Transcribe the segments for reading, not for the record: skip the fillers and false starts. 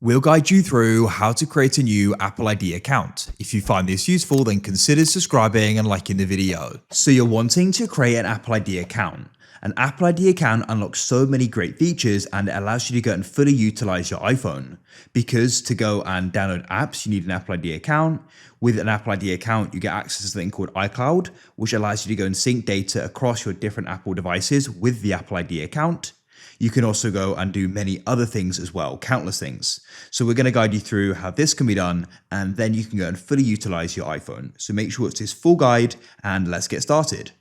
We'll guide you through how to create a new Apple ID account. If you find this useful, then consider subscribing and liking the video. So you're wanting to create an Apple ID account. An Apple ID account unlocks so many great features and it allows you to go and fully utilize your iPhone. Because to go and download apps, you need an Apple ID account. With an Apple ID account, you get access to something called iCloud, which allows you to go and sync data across your different Apple devices with the Apple ID account. You can also go and do many other things as well, countless things. So we're going to guide you through how this can be done, and then you can go and fully utilize your iPhone. So make sure it's this full guide and let's get started.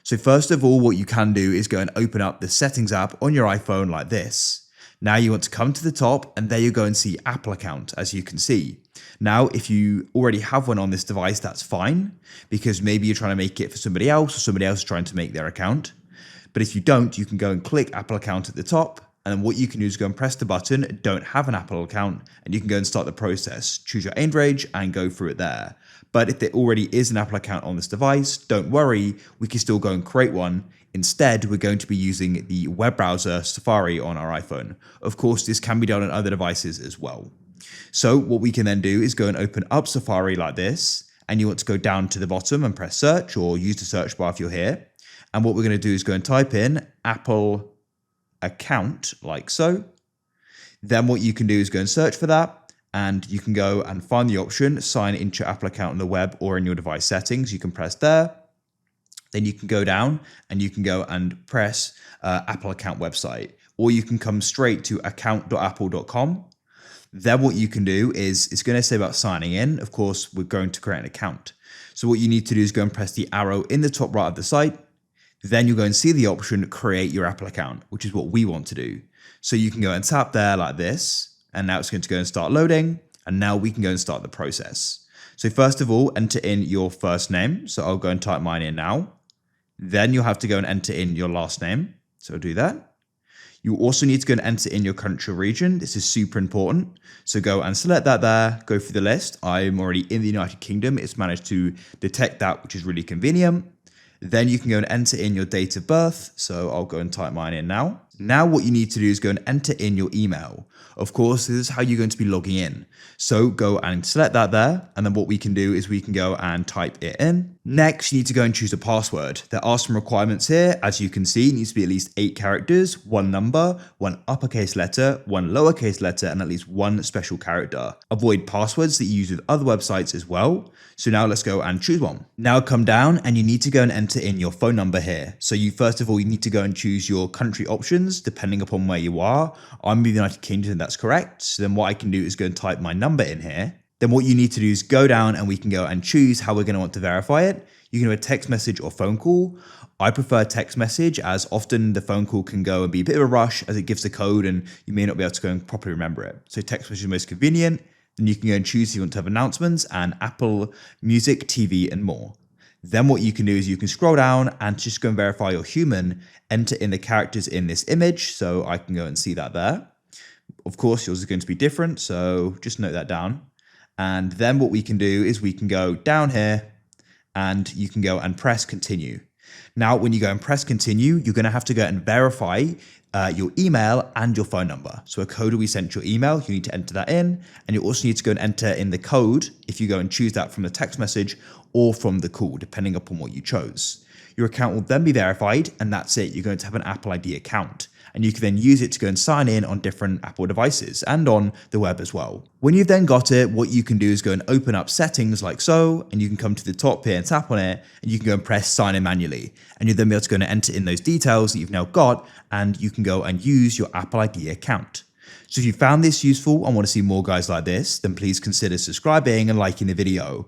So first of all, what you can do is go and open up the settings app on your iPhone like this. Now you want to come to the top and there you go and see Apple account, as you can see. Now, if you already have one on this device, that's fine, because maybe you're trying to make it for somebody else or somebody else is trying to make their account. But if you don't, you can go and click Apple account at the top. And then what you can do is go and press the button, don't have an Apple account, and you can go and start the process. Choose your end range and go through it there. But if there already is an Apple account on this device, don't worry, we can still go and create one. Instead, we're going to be using the web browser Safari on our iPhone. Of course, this can be done on other devices as well. So what we can then do is go and open up Safari like this. And you want to go down to the bottom and press search or use the search bar if you're here. And what we're going to do is go and type in Apple account like so. Then what you can do is go and search for that. And you can go and find the option, sign into your Apple account on the web or in your device settings. You can press there. Then you can go down and you can go and press Apple account website. Or you can come straight to account.apple.com. Then what you can do is, it's going to say about signing in. Of course, we're going to create an account. So what you need to do is go and press the arrow in the top right of the site. Then you'll go and see the option, create your Apple account, which is what we want to do. So you can go and tap there like this, and now it's going to go and start loading. And now we can go and start the process. So first of all, enter in your first name. So I'll go and type mine in now. Then you'll have to go and enter in your last name. So I'll do that. You also need to go and enter in your country or region. This is super important. So go and select that there, go through the list. I'm already in the United Kingdom. It's managed to detect that, which is really convenient. Then you can go and enter in your date of birth. So I'll go and type mine in now. Now what you need to do is go and enter in your email. Of course, this is how you're going to be logging in. So go and select that there. And then what we can do is we can go and type it in. Next, you need to go and choose a password. There are some requirements here. As you can see, it needs to be at least 8 characters, 1 number, 1 uppercase letter, 1 lowercase letter, and at least 1 special character. Avoid passwords that you use with other websites as well. So now let's go and choose one. Now come down and you need to go and enter in your phone number here. So you first of all, you need to go and choose your country options depending upon where you are. I'm in the United Kingdom, that's correct. So then what I can do is go and type my number in here. Then what you need to do is go down and we can go and choose how we're going to want to verify it. You can do a text message or phone call. I prefer text message, as often the phone call can go and be a bit of a rush as it gives the code and you may not be able to go and properly remember it. So text message is most convenient. Then you can go and choose if you want to have announcements and Apple Music, TV and more. Then what you can do is you can scroll down and just go and verify you're human, enter in the characters in this image. So I can go and see that there. Of course, yours is going to be different. So just note that down. And then what we can do is we can go down here and you can go and press continue. Now, when you go and press continue, you're going to have to go and verify your email and your phone number. So a code will be sent to your email. You need to enter that in. And you also need to go and enter in the code if you go and choose that from the text message or from the call, depending upon what you chose. Your account will then be verified and that's it. You're going to have an Apple ID account. And you can then use it to go and sign in on different Apple devices and on the web as well. When you've then got it, what you can do is go and open up settings like so, and you can come to the top here and tap on it, and you can go and press sign in manually. And you'll then be able to go and enter in those details that you've now got, and you can go and use your Apple ID account. So if you found this useful and want to see more guides like this, then please consider subscribing and liking the video.